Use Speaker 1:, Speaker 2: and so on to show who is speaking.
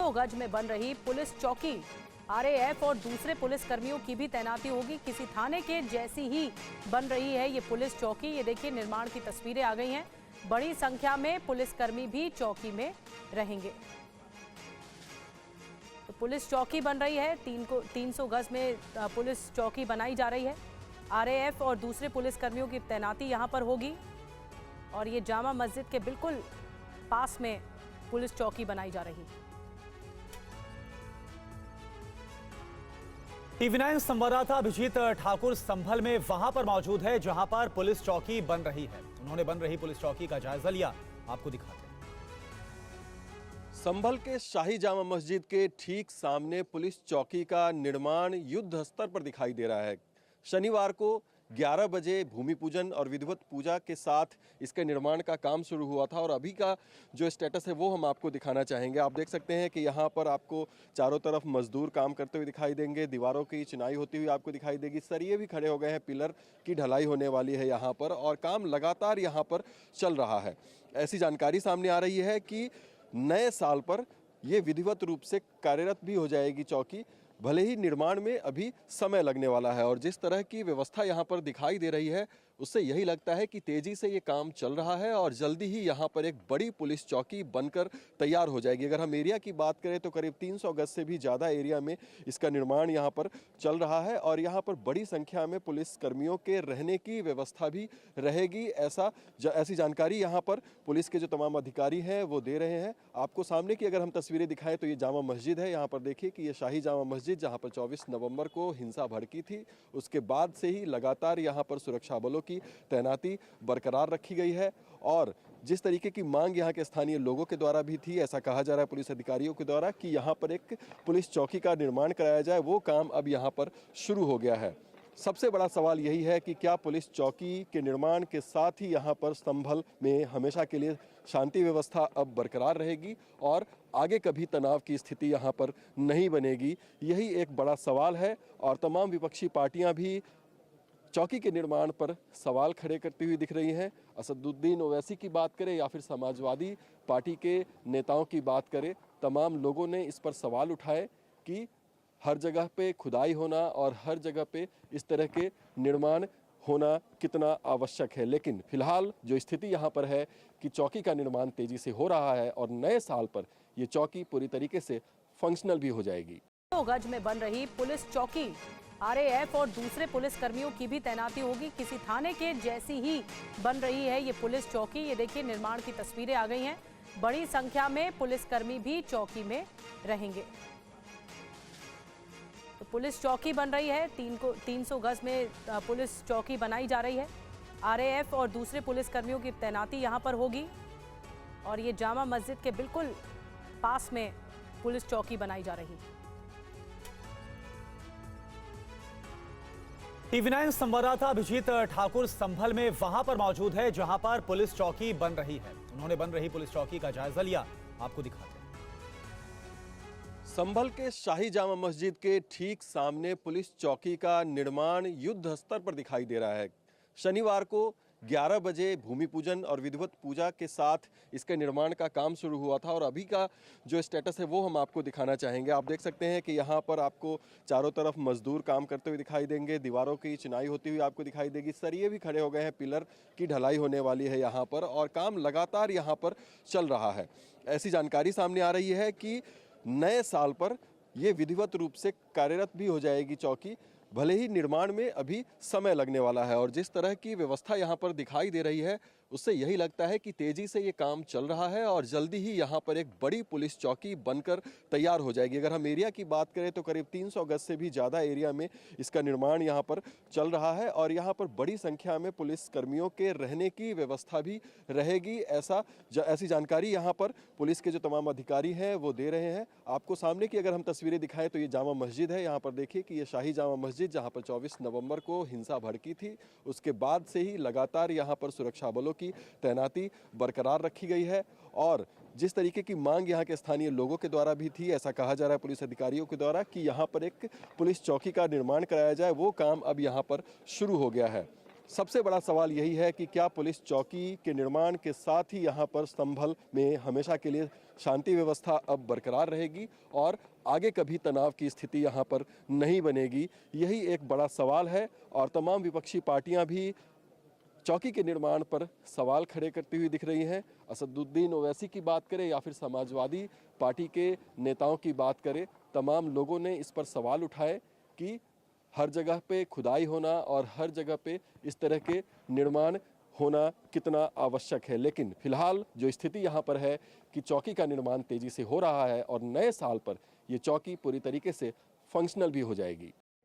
Speaker 1: 300 गज में बन रही पुलिस चौकी, आरएएफ और दूसरे पुलिस कर्मियों की भी तैनाती होगी। किसी थाने के जैसी ही बन रही है ये पुलिस चौकी। ये देखिए निर्माण की तस्वीरें आ गई हैं। बड़ी संख्या में पुलिसकर्मी भी चौकी में रहेंगे। तो पुलिस चौकी बन रही है, 300 गज में पुलिस चौकी बनाई जा रही है। आरएएफ और दूसरे पुलिसकर्मियों की तैनाती यहां पर होगी और ये जामा मस्जिद के बिल्कुल पास में पुलिस चौकी बनाई जा रही है।
Speaker 2: TV9 संवाददाता अभिजीत ठाकुर संभल में वहां पर मौजूद है जहां पर पुलिस चौकी बन रही है। उन्होंने बन रही पुलिस चौकी का जायजा लिया, आपको दिखाते हैं।
Speaker 3: संभल के शाही जामा मस्जिद के ठीक सामने पुलिस चौकी का निर्माण युद्ध स्तर पर दिखाई दे रहा है। शनिवार को 11 बजे भूमि पूजन और विधिवत पूजा के साथ इसके निर्माण का काम शुरू हुआ था और अभी का जो स्टेटस है वो हम आपको दिखाना चाहेंगे। आप देख सकते हैं कि यहाँ पर आपको चारों तरफ मजदूर काम करते हुए दिखाई देंगे, दीवारों की चिनाई होती हुई आपको दिखाई देगी, सरिये भी खड़े हो गए हैं, पिलर की ढलाई होने वाली है यहाँ पर और काम लगातार यहाँ पर चल रहा है। ऐसी जानकारी सामने आ रही है कि नए साल पर यह विधिवत रूप से कार्यरत भी हो जाएगी चौकी, भले ही निर्माण में अभी समय लगने वाला है। और जिस तरह की व्यवस्था यहाँ पर दिखाई दे रही है उससे यही लगता है कि तेजी से ये काम चल रहा है और जल्दी ही यहाँ पर एक बड़ी पुलिस चौकी बनकर तैयार हो जाएगी। अगर हम एरिया की बात करें तो करीब 300 गज से भी ज़्यादा एरिया में इसका निर्माण यहाँ पर चल रहा है और यहाँ पर बड़ी संख्या में पुलिस कर्मियों के रहने की व्यवस्था भी रहेगी। ऐसी जानकारी यहाँ पर पुलिस के जो तमाम अधिकारी हैं वो दे रहे हैं। आपको सामने की अगर हम तस्वीरें दिखाएं तो ये जामा मस्जिद है। यहाँ पर देखिए कि ये शाही जामा मस्जिद जहाँ पर 24 नवंबर को हिंसा भड़की थी, उसके बाद से ही लगातार यहाँ पर सुरक्षा बलों की तैनाती बरकरार रखी गई है और जिस तरीके की मांग यहाँ के स्थानीय लोगों के द्वारा भी थी, ऐसा कहा जा रहा है पुलिस अधिकारियों के द्वारा कि यहाँ पर एक पुलिस चौकी का निर्माण कराया जाए, वो काम अब यहाँ पर शुरू हो गया है। सबसे बड़ा सवाल यही है कि क्या पुलिस चौकी के निर्माण के साथ ही यहाँ पर संभल में हमेशा के लिए शांति व्यवस्था अब बरकरार रहेगी और आगे कभी तनाव की स्थिति यहाँ पर नहीं बनेगी। यही एक बड़ा सवाल है और तमाम विपक्षी पार्टियां भी चौकी के निर्माण पर सवाल खड़े करती हुई दिख रही हैं। असदुद्दीन ओवैसी की बात करें या फिर समाजवादी पार्टी के नेताओं की बात करें, तमाम लोगों ने इस पर सवाल उठाए कि हर जगह पे खुदाई होना और हर जगह पे इस तरह के निर्माण होना कितना आवश्यक है। लेकिन फिलहाल जो स्थिति यहाँ पर है कि चौकी का निर्माण तेजी से हो रहा है और नए साल पर ये चौकी पूरी तरीके से फंक्शनल भी हो जाएगी।
Speaker 1: 300 गज में बन रही पुलिस चौकी, आरएएफ और दूसरे पुलिस कर्मियों की भी तैनाती होगी। किसी थाने के जैसी ही बन रही है ये पुलिस चौकी। ये देखिए निर्माण की तस्वीरें आ गई हैं। बड़ी संख्या में पुलिसकर्मी भी चौकी में रहेंगे। तो पुलिस चौकी बन रही है, 300 गज में पुलिस चौकी बनाई जा रही है। आरएएफ और दूसरे पुलिसकर्मियों की तैनाती यहां पर होगी और ये जामा मस्जिद के बिल्कुल पास में पुलिस चौकी बनाई जा रही है।
Speaker 2: TV9 संवाददाता अभिजीत ठाकुर संभल में वहां पर मौजूद है जहां पर पुलिस चौकी बन रही है। उन्होंने बन रही पुलिस चौकी का जायजा लिया, आपको दिखाते हैं।
Speaker 3: संभल के शाही जामा मस्जिद के ठीक सामने पुलिस चौकी का निर्माण युद्ध स्तर पर दिखाई दे रहा है। शनिवार को 11 बजे भूमि पूजन और विधिवत पूजा के साथ इसके निर्माण का काम शुरू हुआ था और अभी का जो स्टेटस है वो हम आपको दिखाना चाहेंगे। आप देख सकते हैं कि यहाँ पर आपको चारों तरफ मजदूर काम करते हुए दिखाई देंगे, दीवारों की चिनाई होती हुई आपको दिखाई देगी, सरिये भी खड़े हो गए हैं, पिलर की ढलाई होने वाली है यहाँ पर और काम लगातार यहाँ पर चल रहा है। ऐसी जानकारी सामने आ रही है कि नए साल पर यह विधिवत रूप से कार्यरत भी हो जाएगी चौकी, भले ही निर्माण में अभी समय लगने वाला है। और जिस तरह की व्यवस्था यहाँ पर दिखाई दे रही है उससे यही लगता है कि तेजी से ये काम चल रहा है और जल्दी ही यहाँ पर एक बड़ी पुलिस चौकी बनकर तैयार हो जाएगी। अगर हम एरिया की बात करें तो करीब 300 गज से भी ज़्यादा एरिया में इसका निर्माण यहाँ पर चल रहा है और यहाँ पर बड़ी संख्या में पुलिस कर्मियों के रहने की व्यवस्था भी रहेगी। ऐसी जानकारी यहाँ पर पुलिस के जो तमाम अधिकारी हैं वो दे रहे हैं। आपको सामने की अगर हम तस्वीरें दिखाएं तो ये जामा मस्जिद है। यहाँ पर देखिए कि ये शाही जामा मस्जिद जहाँ पर 24 नवंबर को हिंसा भड़की थी, उसके बाद से ही लगातार यहाँ पर सुरक्षा बलों की तैनाती बरकरार रखी गई है और जिस तरीके की मांग यहाँ के स्थानीय लोगों के द्वारा भी थी, ऐसा कहा जा रहा है पुलिस अधिकारियों के द्वारा कि यहाँ पर एक पुलिस चौकी का निर्माण कराया जाए, वो काम अब यहाँ पर शुरू हो गया है। सबसे बड़ा सवाल यही है कि क्या पुलिस चौकी के निर्माण के साथ ही यहाँ पर संभल में हमेशा के लिए शांति व्यवस्था अब बरकरार रहेगी और आगे कभी तनाव की स्थिति यहाँ पर नहीं बनेगी, यही एक बड़ा सवाल है। और तमाम विपक्षी पार्टियां भी चौकी के निर्माण पर सवाल खड़े करती हुई दिख रही हैं। असदुद्दीन ओवैसी की बात करें या फिर समाजवादी पार्टी के नेताओं की बात करें, तमाम लोगों ने इस पर सवाल उठाए कि हर जगह पे खुदाई होना और हर जगह पे इस तरह के निर्माण होना कितना आवश्यक है। लेकिन फिलहाल जो स्थिति यहाँ पर है कि चौकी का निर्माण तेजी से हो रहा है और नए साल पर ये चौकी पूरी तरीके से फंक्शनल भी हो जाएगी।